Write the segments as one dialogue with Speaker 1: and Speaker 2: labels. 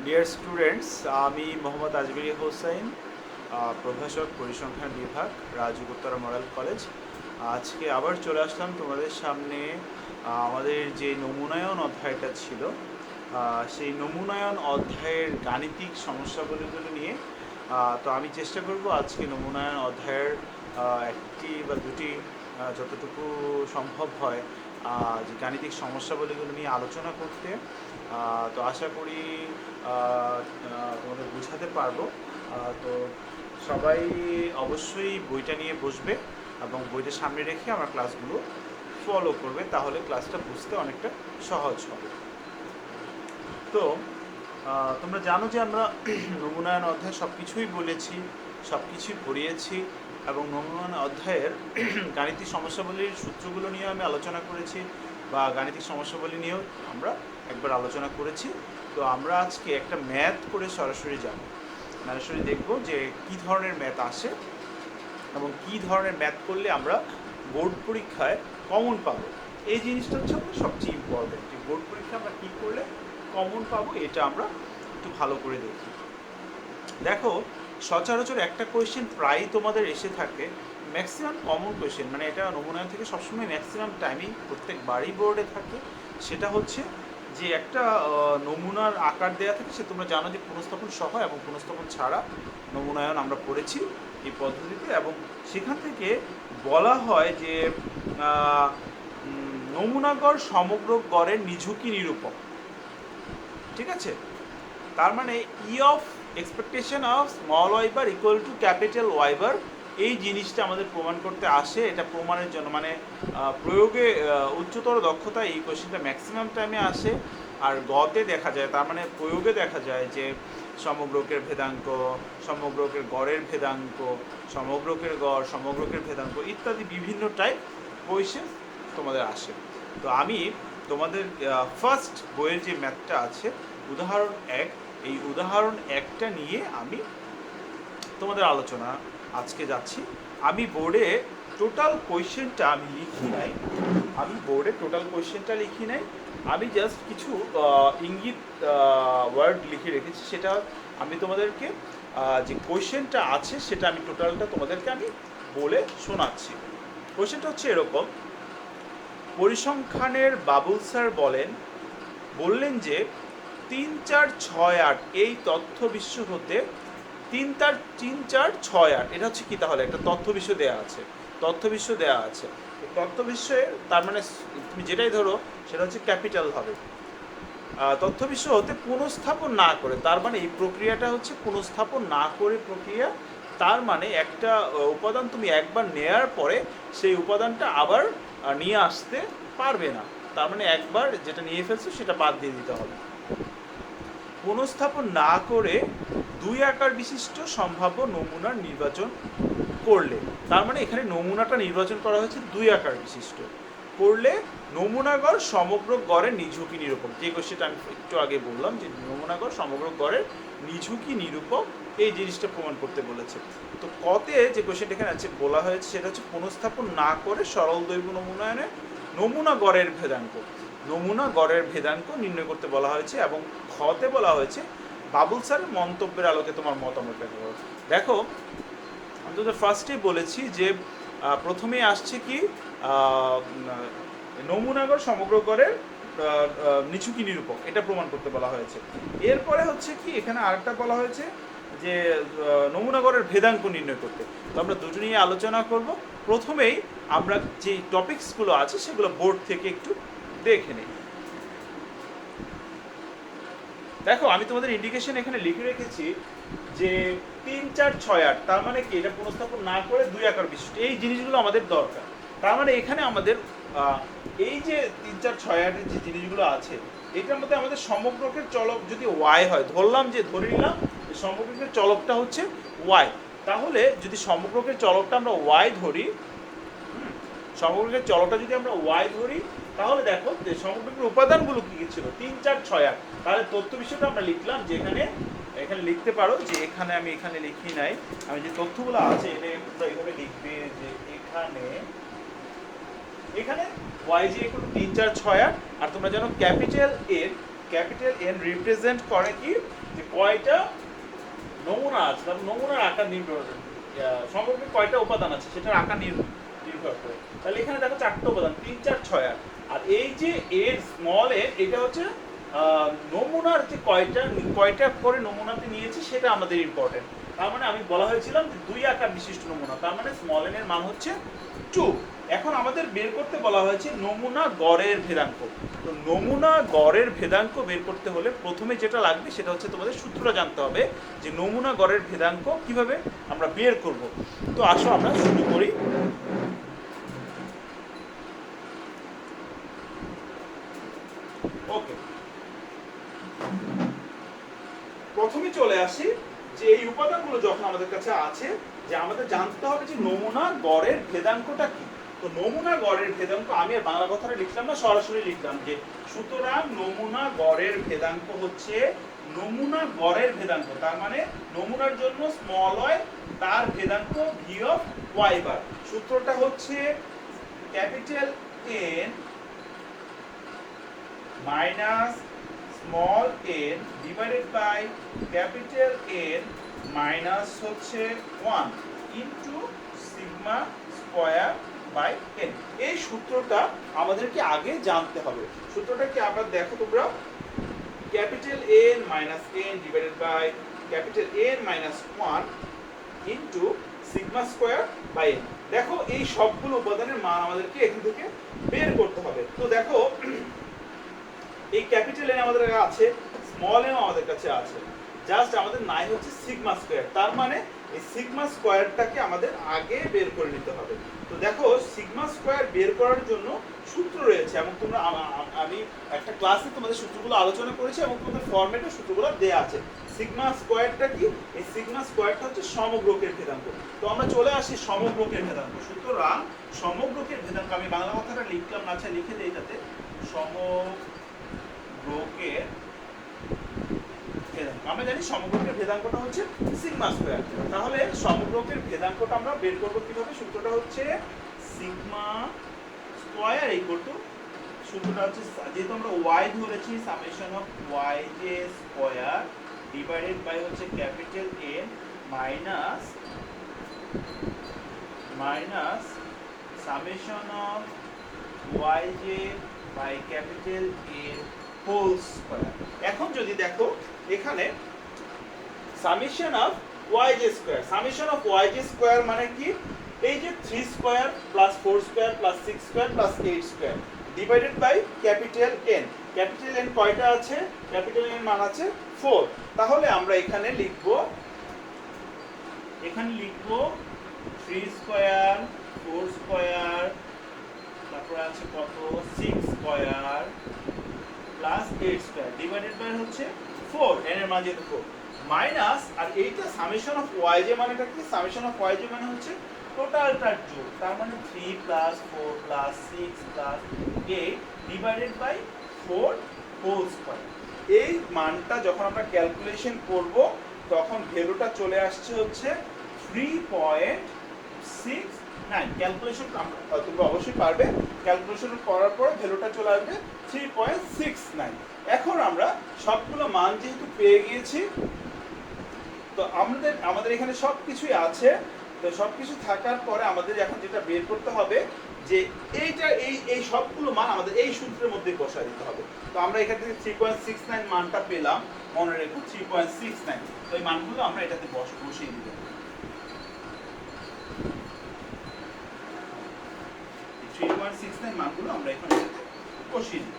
Speaker 1: Dear students, আমি মোহাম্মদ আজমিরি হোসেন, প্রভাষক পরিসংখ্যান বিভাগ, রাজুগোত্তরা মডেল কলেজ। আজকে আবার চলে আসলাম তোমাদের সামনে। আমাদের যে নমুনায়ন অধ্যায়টা ছিল, সেই নমুনায়ন অধ্যায়ের গাণিতিক সমস্যাগুলিগুলো নিয়ে। তো আমি চেষ্টা করব আজকে নমুনায়ন অধ্যায়ের একটি বা দুটি, যতটুকু সম্ভব হয়, যে গাণিতিক সমস্যাবলীগুলো নিয়ে আলোচনা করতে। তো আশা করি তোমাদের বোঝাতে পারবো। তো সবাই অবশ্যই বইটা নিয়ে বসবে এবং বইটা সামনে রেখে আমার ক্লাসগুলো ফলো করবে, তাহলে ক্লাসটা বুঝতে অনেকটা সহজ হবে। তো তোমরা জানো যে আমরা নমুনায়ন অধ্যায় সব কিছুই বলেছি, সব কিছুই পড়িয়েছি, এবং নমুনায়ন অধ্যায়ের গাণিতিক সমস্যাবলীর সূত্রগুলো নিয়ে আমি আলোচনা করেছি, বা গাণিতিক সমস্যাবলী নিয়েও আমরা একবার আলোচনা করেছি। তো আমরা আজকে একটা ম্যাথ করে সরাসরি যাব, সরাসরি দেখব যে কী ধরনের ম্যাথ আসে এবং কী ধরনের ম্যাথ করলে আমরা বোর্ড পরীক্ষায় কমন পাবো। এই জিনিসটা হচ্ছে আমাদের সবচেয়ে ইম্পর্টেন্ট, যে বোর্ড পরীক্ষায় আমরা কী করলে কমন পাবো, এটা আমরা একটু ভালো করে দেখি। দেখো, সচরাচর একটা কোয়েশ্চেন প্রায়ই তোমাদের এসে থাকে, ম্যাক্সিমাম কমন কোয়েশ্চেন, মানে এটা নমুনায়ন থেকে সবসময় ম্যাক্সিমাম টাইমেই প্রত্যেকবারই বোর্ডে থাকে। সেটা হচ্ছে যে একটা নমুনার আকার দেওয়া থাকে, সে তোমরা জানো যে পুনঃস্থাপন সহ এবং পুনঃস্থাপন ছাড়া নমুনায়ন আমরা পড়েছি এই পদ্ধতিতে, এবং সেখান থেকে বলা হয় যে নমুনাগড় সমগ্র গড়ের নিঝুঁকি নিরূপক। ঠিক আছে, তার মানে E of expectation of small Y bar equal to capital Y bar, এই জিনিসটা আমাদের প্রমাণ করতে আসে। এটা প্রমাণের জন্য মানে প্রয়োগে উচ্চতর দক্ষতা, এই কোয়েশ্চেনটা ম্যাক্সিমাম টাইমে আসে। আর গতে দেখা যায়, তার মানে প্রয়োগে দেখা যায় যে সমগ্রকের ভেদাঙ্ক, সমগ্রকের গড়ের ভেদাঙ্ক, সমগ্রকের গড়, সমগ্রকের ভেদাঙ্ক ইত্যাদি বিভিন্ন টাইপ কোয়েশ্চেন তোমাদের আসে। তো আমি তোমাদের ফার্স্ট বইয়ের যে ম্যাথটা আছে উদাহরণ 1, এই উদাহরণ 1টা নিয়ে আমি তোমাদের আলোচনা আজকে যাচ্ছি। আমি বোর্ডে টোটাল কোয়েশ্চেনটা আমি লিখি নাই, আমি জাস্ট কিছু ইঙ্গিত ওয়ার্ড লিখে রেখেছি। সেটা আমি তোমাদেরকে যে কোয়েশ্চেনটা আছে সেটা আমি টোটালটা তোমাদেরকে আমি বলে শোনাচ্ছি। কোয়েশ্চেনটা হচ্ছে এরকম: পরিসংখ্যানের বাবুল স্যার বললেন যে 3, 4, 6, 8 এই তথ্য বিশ্ব হতে 3, 4, 6, 8, এটা হচ্ছে কি? তাহলে একটা তথ্য বিশ্ব দেওয়া আছে, তথ্য বিশ্বে, তার মানে তুমি যেটাই ধরো সেটা হচ্ছে ক্যাপিটাল হবে। তথ্য বিশ্ব হতে পুনঃস্থাপন না করে, তার মানে এই প্রক্রিয়াটা হচ্ছে পুনঃস্থাপন না করে প্রক্রিয়া। তার মানে একটা উপাদান তুমি একবার নেয়ার পরে সেই উপাদানটা আবার নিয়ে আসতে পারবে না, তার মানে একবার যেটা নিয়ে ফেলছো সেটা বাদ দিয়ে দিতে হবে। পুনঃস্থাপন না করে 2 আকার বিশিষ্ট সম্ভাব্য নমুনার নির্বাচন করলে, তার মানে এখানে নমুনাটা নির্বাচন করা হয়েছে 2 আকার বিশিষ্ট করলে নমুনাগড় সমগ্র গড়ের নিঝুঁকি নিরূপক। যে কোশ্চেনটা আমি একটু আগে বললাম যে নমুনাগড় সমগ্র গড়ের নিঝুঁকি নিরূপক, এই জিনিসটা প্রমাণ করতে বলেছে। তো কতে যে কোশ্চেনটা এখানে আছে বলা হয়েছে সেটা হচ্ছে পুনঃস্থাপন না করে সরল দৈর্ঘ্য নমুনায়নে নমুনা গড়ের ভেদাঙ্ক নির্ণয় করতে বলা হয়েছে, এবং খতে বলা হয়েছে বাবুল স্যারের মন্তব্যের আলোকে তোমার মতামত ব্যক্ত করো। দেখো, আমি তো ফার্স্টেই বলেছি যে প্রথমেই আসছে কি, নমুনাগড় সমগ্র গড়ের নিছুকি নিরূপক, এটা প্রমাণ করতে বলা হয়েছে। এরপরে হচ্ছে কি, এখানে আরেকটা বলা হয়েছে যে নমুনাগড়ের ভেদাঙ্ক নির্ণয় করতে। তো আমরা দুটো নিয়ে আলোচনা করব। প্রথমেই আমরা যে টপিকসগুলো আছে সেগুলো বোর্ড থেকে একটু দেখে নিই। দেখো, আমি তোমাদের ইন্ডিকেশন এখানে লিখে রেখেছি যে 3, 4, 6, 8, তার মানে কি এটা পুনঃস্থাপন না করে 2 আকার বিশিষ্ট, এই জিনিসগুলো আমাদের দরকার। তার মানে এখানে আমাদের এই যে 3, 4, 6, 8 এর যে জিনিসগুলো আছে, এটার মধ্যে আমাদের সমগ্রকের চলক যদি ওয়াই হয়, ধরে নিলাম সমগ্রকের চলকটা হচ্ছে ওয়াই, তাহলে যদি সমগ্রকের চলকটা আমরা ওয়াই ধরি, সমগ্রকের চলকটা যদি আমরা ওয়াই ধরি, তাহলে দেখো যে সমগ্রকের উপাদানগুলো কি কি ছিল, 3, 4, 6, 8। তাহলে তথ্য বিষয়টা আমরা লিখলাম যে এখানে লিখতে পারো যে আমি এখানে লিখি নাই, আমি যে তথ্যগুলো আছে এটা এইভাবে লিখবে যে এখানে ওয়াই যে 3, 4, 6, 8, আর তোমরা জানো ক্যাপিটাল এর ক্যাপিটাল এন রিপ্রেজেন্ট করে কি যে কয়টা নমুনা আছে, তার নমুনার আকার নির্ভর সম্পর্কে কয়টা উপাদান আছে সেটার আকার নির্ভর করে। তাহলে এখানে দেখো 4টা উপাদান, 3 4 6 8। আর এই যে এর স্মল এর এটা হচ্ছে নমুনার যে কয়টা করে নমুনাতে নিয়েছি সেটা আমাদের ইম্পর্টেন্ট। তার মানে আমি বলা হয়েছিলাম যে 2 আকার বিশিষ্ট নমুনা, তার মানে স্মল এন এর মান হচ্ছে 2। এখন আমাদের বের করতে বলা হয়েছে নমুনা গড়ের ভেদাঙ্ক। তো নমুনা গড়ের ভেদাঙ্ক বের করতে হলে প্রথমে যেটা লাগবে সেটা হচ্ছে তোমাদের সূত্রটা জানতে হবে যে নমুনা গড়ের ভেদাঙ্ক কিভাবে আমরা বের করব। তো আসো আমরা শুরু করি। ওকে, প্রথমে চলে আসি যে এই উপাদানগুলো যখন আমাদের কাছে আছে যে আমাদের জানতে হবে যে নমুনা গড়ের ভেদাঙ্কটা কি। তো নমুনা গড়ের ভেদাঙ্ক আমি আর বাংলা কথাটা লিখলাম না, সরাসরি লিখলাম যে সুতরাং নমুনা গড়ের ভেদাঙ্ক হচ্ছে নমুনা গড়ের ভেদাঙ্ক, তার মানে নমুনার জন্য স্মল হয় তার ভেদাঙ্ক ভি অফ ওয়াই বার। সূত্রটা হচ্ছে capital N minus small n divided by capital N minus হচ্ছে 1 into sigma square by n। এই সূত্রটা আমাদেরকে আগে জানতে হবে। সূত্রটা কি আমরা দেখো তোমরা, capital N minus n divided by capital N minus 1 into sigma square by n। দেখো এই সবগুলো উপাদানের মান আমাদেরকে এখান থেকে বের করতে হবে। তো দেখো এই ক্যাপিটাল এন আমাদের কাছে আছে, স্মল এন আমাদের কাছে আছে, জাস্ট আমাদের নাই হচ্ছে সিগমা স্কয়ার। তার মানে এই সিগমা স্কয়ারটাকে আমাদের আগে বের করে নিতে হবে। তো দেখো সিগমা স্কয়ার বের করার জন্য সূত্র রয়েছে এবং তোমরা আমি একটা ক্লাসে তোমাদের সূত্রগুলো আলোচনা করেছি এবং তোমাদের ফরম্যাটে সূত্রগুলো দেয়া আছে। সিগমা স্কয়ারটা কি? এই সিগমা স্কয়ারটা হচ্ছে সমগ্রকের ভেদাঙ্ক। তো আমরা চলে আসি সমগ্রকের ভেদাঙ্ক। সুতরাং সমগ্রকের ভেদাঙ্ক আমি বাংলা কথাটা লিখলাম না, আচ্ছা লিখে দেই তাতে সমগ্রকের ভেদাঙ্ক। আমরা জানি সমগ্রকের ভেদাঙ্কটা হচ্ছে সিগমা স্কয়ার। তাহলে সমগ্রকের ভেদাঙ্কটা আমরা বের করব কিভাবে? সূত্রটা হচ্ছে সিগমা স্কয়ার ইকুয়াল টু, সূত্রটা হচ্ছে যেহেতু আমরা y ধরেছি summation of yj square divided by হচ্ছে capital N minus summation of yj by capital N whole square. এখন যদি দেখো এখানে summation of yj square, summation of yj square মানে কি? এই যে 3 square plus 4 square plus 6 square plus 8 square divided by capital N। Capital N কয়টা আছে? ক্যাপিটাল N মান আছে 4। তাহলে আমরা এখানে লিখব 3 স্কয়ার 4 স্কয়ার, তারপর আছে কত 6 square plus 8 square divided by হচ্ছে 4, n এর মান যেহেতু 4, মাইনাস আর এইটা সামেশন অফ yj মানেটা কি? সামেশন অফ yj মানে হচ্ছে টোটালটার যোগ, তার মানে 3 plus 4 plus 6 plus 8 divided by 4 whole square. এই মানটা যখন আমরা ক্যালকুলেশন করব তখন ভ্যালুটা চলে আসছে হচ্ছে 3.69। ক্যালকুলেশন তোমরা অবশ্যই পারবে, ক্যালকুলেশন করার পর ভ্যালুটা চলে আসবে 3.69। এখন আমরা সবগুলো মান যেহেতু পেয়ে গিয়েছি, তো আমাদের এখানে সবকিছুই আছে। তো সবকিছু থাকার পরে আমাদের এখন যেটা বের করতে হবে যে এই সবগুলো মান আমাদের এই সূত্রের মধ্যে বসায় দিতে হবে। তো আমরা এখান থেকে 3.69 মানটা পেলাম, মনে রেখো 3.69। তো এই মানগুলো আমরা এটাতে বসিয়ে দিব। 3.69 মানগুলো আমরা এখানে বসিয়ে দিব।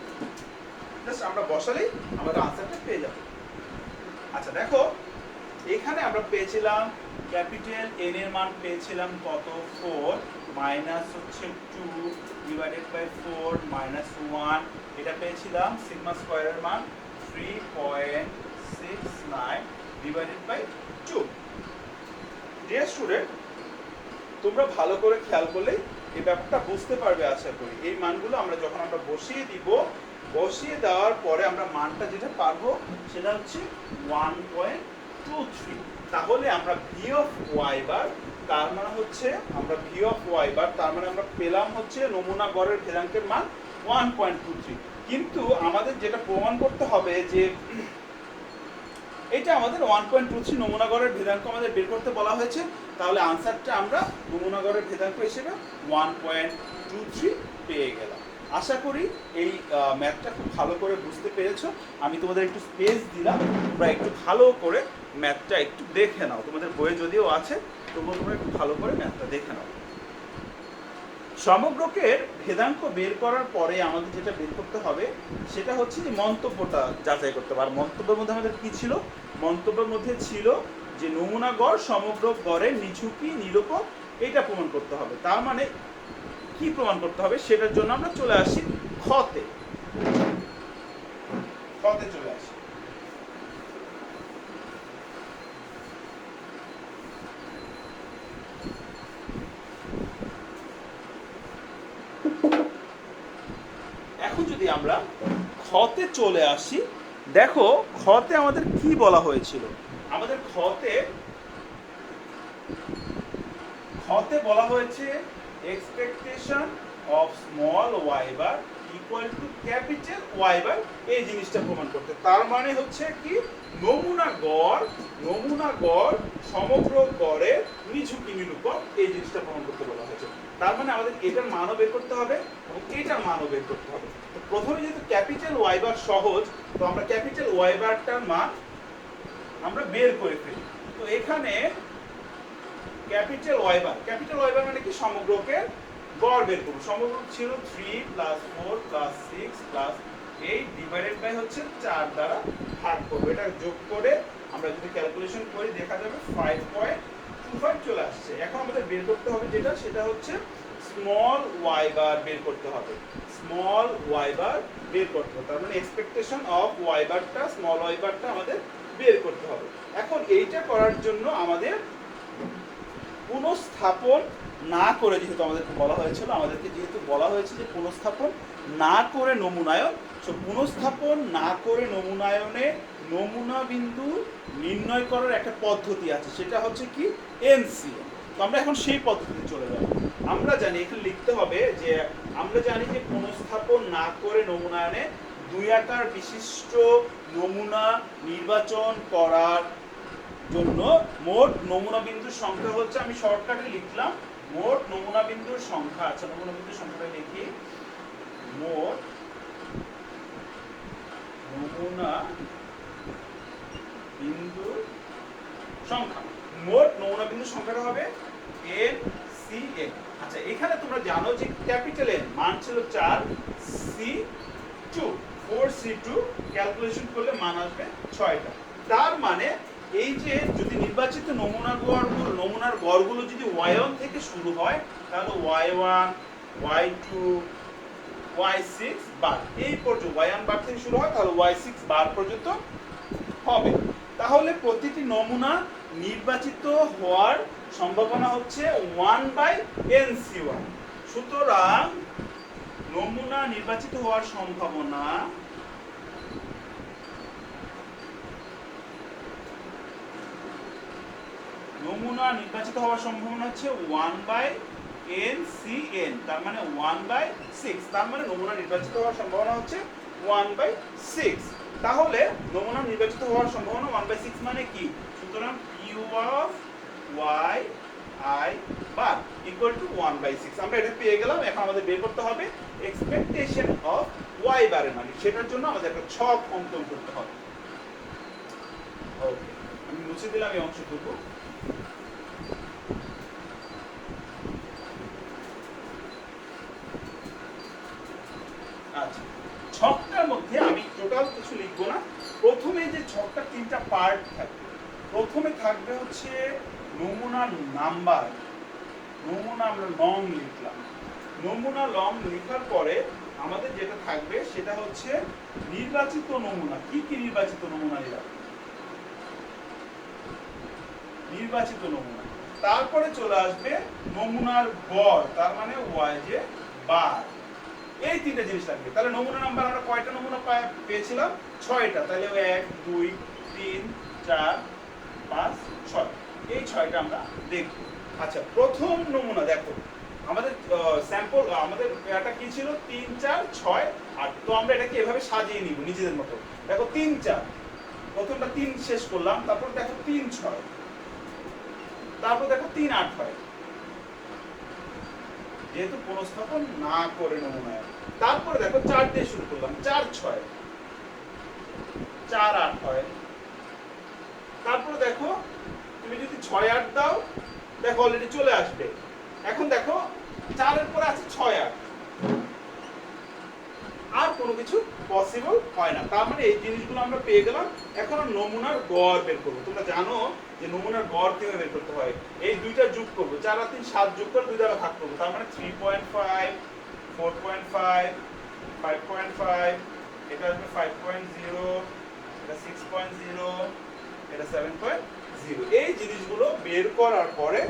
Speaker 1: জাস্ট আমরা বসালেই আমাদের আনসারটা পেয়ে যাব। আচ্ছা দেখো এখানে আমরা পেয়েছিলাম ক্যাপিটাল N এর মান পেয়েছিলাম কত? 4 মাইনাস হচ্ছে 2 ডিভাইডেড বাই 4 মাইনাস 1, এটা পেয়েছিলাম সিগমা স্কয়ারের মান 3.69 ডিভাইডেড বাই 2। ডিয়ার স্টুডেন্ট, তোমরা ভালো করে খেয়াল করলে এই ব্যাপারটা বুঝতে পারবে আশা করি। এই মানগুলো আমরা যখন আমরা বসিয়ে দিব, বসিয়ে দেওয়ার পরে আমরা মানটা যেটা পাবো সেটা হচ্ছে 1.23। তাহলে আমরা ভি অফ ওয়াই বার, তার মানে হচ্ছে আমরা ভি অফ ওয়াই বার তার মানে আমরা পেলাম হচ্ছে নমুনা গড়ের ভেদাঙ্কের মান 1.23।
Speaker 2: কিন্তু আমাদের যেটা প্রমাণ করতে হবে যে এটা আমাদের 1.23 নমুনা গড়ের ভেদাঙ্ক আমাদের বের করতে বলা হয়েছে, তাহলে আনসারটা আমরা নমুনা গড়ের ভেদাঙ্ক হিসেবে 1.23 পেয়ে গেলাম। আশা করি এই ম্যাথটা খুব ভালো করে বুঝতে পেরেছো। আমি তোমাদের একটু স্পেস দিলাম, তোমরা একটু ভালো করে ম্যাথটা একটু দেখে নাও। তোমাদের বইয়ে যদিও আছে, তবুও তোমরা একটু ভালো করে ম্যাথটা দেখে নাও। সমগ্রকের ভেদাঙ্ক বের করার পরে আমাদের যেটা বের করতে হবে সেটা হচ্ছে যে মন্তব্যটা যাচাই করতে হবে। আর মন্তব্যের মধ্যে আমাদের কি ছিল? মন্তব্যের মধ্যে ছিল যে নমুনা গড় সমগ্র গড়ের নিঝুঁকি নিরূপক, এটা প্রমাণ করতে হবে। তার মানে কি প্রমাণ করতে হবে সেটার জন্য আমরা চলে আসি খতে। খতে চলে আসি। এখন যদি আমরা খতে চলে আসি, দেখো খতে আমাদের কি বলা হয়েছিল। আমাদের খতে বলা হয়েছে expectation of small Y bar equal to capital Y bar, এই জিনিসটা প্রমাণ করতে। তার মানে হচ্ছে কি, নমুনা গড় সমগ্র গড়ের নিঝুঁকি নিরূপক, এই জিনিসটা প্রমাণ করতে বলা হয়েছে। তার মানে আমাদের এটার মানও বের করতে হবে এবং এটার মানও বের করতে হবে। তো প্রথমে যেহেতু ক্যাপিটাল ওয়াই বার সহজ, তো আমরা ক্যাপিটাল ওয়াই বারটার মান আমরা বের করে ফেলি। তো এখানে ক্যাপিটাল ওয়াই বার মানে কি, সমগ্রকের গড় বের করব। সমগ্র ছিল 3 + 4 + 6 + 8 ডিভাইডেড বাই হচ্ছে 4 দ্বারা ভাগ করব। এটা যোগ করে আমরা যদি ক্যালকুলেশন করি দেখা যাবে 5.25 চলে আসছে। এখন আমাদের বের করতে হবে যেটা, সেটা হচ্ছে স্মল ওয়াই বার বের করতে হবে। স্মল ওয়াই বার বের করতে হবে, তার মানে এক্সপেকটেশন অফ ওয়াই বারটা, স্মল ওয়াই বারটা আমাদের বের করতে হবে। এখন এইটা করার জন্য আমাদের পুনঃস্থাপন না করে, যেহেতু আমাদেরকে বলা হয়েছিল, যে পুনঃস্থাপন না করে নমুনায়ন, সো পুনঃস্থাপন না করে নমুনায়নে নমুনা বিন্দু নির্ণয় করার একটা পদ্ধতি আছে, সেটা হচ্ছে কি এনসিএন। তো আমরা এখন সেই পদ্ধতি চলে যাব। আমরা জানি এখানে লিখতে হবে যে পুনঃস্থাপন না করে নমুনায়নে দুই আকার বিশিষ্ট নমুনা নির্বাচন করার জন্য মোট নমুনা বিন্দুর সংখ্যা হচ্ছে, আমি শর্টকাটে লিখলাম মোট নমুনা বিন্দুর সংখ্যা। আচ্ছা, নমুনা বিন্দুর সংখ্যাটা লিখি, মোট নমুনা বিন্দুর সংখ্যা। মোট নমুনা বিন্দুর সংখ্যাটা হবে NCN। আচ্ছা, এখানে তোমরা জানো যে ক্যাপিটাল N মান ছিল 4, C2 4C2 ক্যালকুলেশন করলে মান আসবে 6টা। তার মানে এই যে যদি নির্বাচিত নমুনার গড়গুলো যদি y1 থেকে শুরু হয়, তাহলে y1 y2 y6 বার এই পর্যন্ত, y1 বার থেকে শুরু হয় তাহলে y6 বার পর্যন্ত হবে। তাহলে প্রতিটি নমুনা নির্বাচিত হওয়ার সম্ভাবনা হচ্ছে 1/NC1। সুতরাং নমুনা নির্বাচিত হওয়ার সম্ভাবনা হচ্ছে 1/NCN, তার মানে 1/6। তার মানে নমুনা নির্বাচিত হওয়ার সম্ভাবনা হচ্ছে 1/6। তাহলে নমুনা নির্বাচিত হওয়ার সম্ভাবনা 1/6 মানে কি? সুতরাং Q of y I bar equal two 1/6। আমরা এটা পেয়ে গেলাম। এখন আমাদের বের করতে হবে এক্সপেকটেশন অফ y বারের মান। সেটার জন্য আমাদের একটা ছক অঙ্কন করতে হবে। ওকে, আমি মুছে দিলাম এই অংশটুকু। আচ্ছা, ছকটার মধ্যে আমি টোটাল কিছু লিখবো না। প্রথমে যে ছকটা 3টা পার্ট থাকবে, প্রথমে থাকবে হচ্ছে নমুনার নাম্বার, নমুনা আমরা লং লিখলাম। নমুনা লং লেখার পরে আমাদের যেটা থাকবে সেটা হচ্ছে নির্বাচিত নমুনা। কি কি নির্বাচিত নমুনা নিলাম? নির্বাচিত নমুনা। তারপরে চলে আসবে নমুনার গড়, তার মানে ওয়াই যে বার। এই তিনটা জিনিস লাগবে। তাহলে নমুনা নাম্বার আমরা কয়টা নমুনা পেয়েছিলাম? 6টা। তাহলে 1 2 3 4 5 6, এই 6টা আমরা দেখব। আচ্ছা, প্রথম নমুনা দেখো, আমাদের স্যাম্পল আমাদের এটা কি ছিল 3 4 6 8। তো আমরা এটাকে এভাবে সাজিয়ে নিব নিজেদের মতো। দেখো 3 4, প্রথমটা 3 শেষ করলাম, তারপর দেখো 3 6, তারপর দেখো 3 8 হয়, যেহেতু পুনঃস্থাপন না করে নমুনায়। তারপর দেখো 4 দিয়ে শুরু করলাম, 4 6, 4 8 হয়। তারপর দেখো তুমি যদি 6 8 দাও, দেখো অলরেডি চলে আসবে। এখন দেখো 4 এর পরে আছে 6 8, আর কোনো কিছু পসিবল হয় না। তার মানে এই জিনিসগুলো আমরা পেয়ে গেলাম। এখন নমুনার গড় বের করবো। তোমরা জানো যে নমুনার গড় কিভাবে বের করতে হয়। এই দুইটা যোগ করবো, 4 আর 3 7, যোগ করে 2 দ্বারা ভাগ করবো। তার মানে 3.5, 4.5, 5.5, এটা আসবে 5.0, এটা 6.0, এটা 7.0। এই জিনিসগুলো বের করার পরে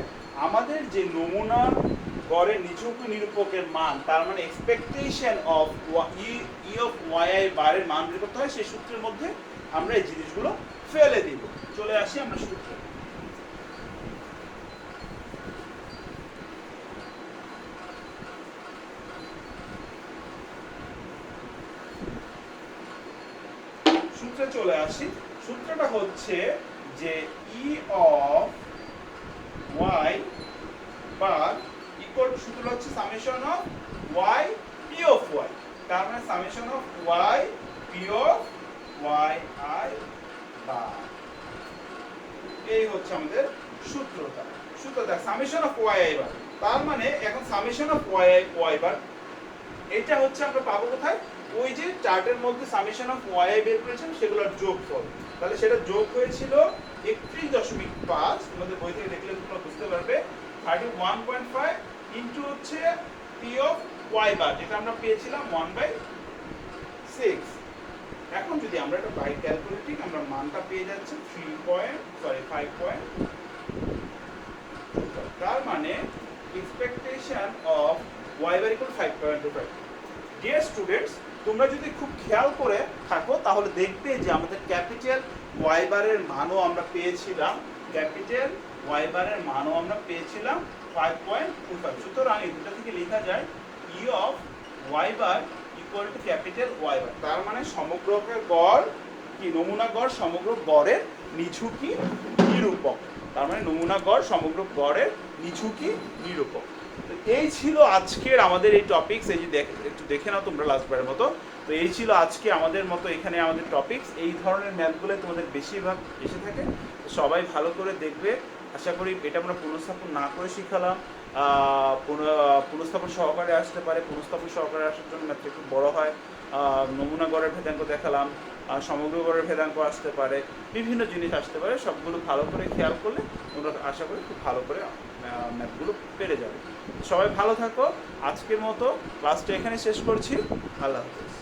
Speaker 2: আমাদের যে নমুনা গড়ের নিছক নিরূপকের মান, তার মানে expectation of E of Y বারের মান বের করতে হয়। সেই সূত্রের মধ্যে আমরা এই জিনিসগুলো ফেলে দিব। চলে আসি আমরা সূত্রে। সূত্রে চলে আসি। সূত্রটা হচ্ছে যে E of Y bar equal to, সূত্র হচ্ছে summation of Y P of Y. তার মানে summation of Y P of Y I bar. এই হচ্ছে আমাদের সূত্রটা। সূত্রটা summation of Y I bar. তার মানে এখন সামেশন অফ ওয়াই বার এটা হচ্ছে আমরা পাবো কোথায়? ওই যে চার্টের মধ্যে সামেশন অফ ওয়াই বের করেছেন সেগুলোর যোগফল। তাহলে সেটা যোগ হয়েছিল 31.5। তোমাদের বই থেকে দেখলে তোমরা বুঝতে পারবে। 31.5 ইনটু হচ্ছে পি অফ ওয়াই বার, যেটা আমরা পেয়েছিলাম 1/6। এখন যদি আমরা এটা বাই ক্যালকুলেটিং, আমরা মানটা পেয়ে যাচ্ছি 5. তার মানে expectation of Y bar equal 5.25। Dear students, তোমরা যদি খুব খেয়াল করে থাকো তাহলে দেখবে যে আমাদের ক্যাপিটাল ওয়াই বারের মানও আমরা পেয়েছিলাম, ক্যাপিটাল ওয়াই বারের মানও আমরা পেয়েছিলাম 5.25। সুতরাং এই দুটো থেকে লেখা যায় E of Y bar equal to capital Y bar. তার মানে সমগ্রকের গড় কি, নমুনা গড় সমগ্র গড়ের নিছুকি নিরূপক। তার মানে নমুনা গড় সমগ্র গড়ের নিছুকি নিরূপক। এই ছিল আজকের আমাদের এই টপিকস। এই যে একটু দেখে নাও তোমরা লাস্টবারের মতো। তো এই ছিল আজকে আমাদের মতো এখানে আমাদের টপিকস। এই ধরনের ম্যাথগুলো তোমাদের বেশিরভাগ এসে থাকে, সবাই ভালো করে দেখবে। আশা করি এটা আমরা পুনঃস্থাপন না করে শিখালাম, পুনঃস্থাপন সহকারে আসতে পারে। পুনঃস্থাপন সহকারে আসার জন্য ম্যাথটা একটু বড় হয়। নমুনা গড়ের ভেদাঙ্ক দেখালাম, সমগ্র গড়ের ভেদাঙ্ক আসতে পারে, বিভিন্ন জিনিস আসতে পারে। সবগুলো ভালো করে খেয়াল করলে তোমরা আশা করি খুব ভালো করে ম্যাথগুলো পেরে যাবে। সবাই ভালো থাকো। আজকের মতো ক্লাসটা এখানে শেষ করছি। আল্লাহ হাফেজ।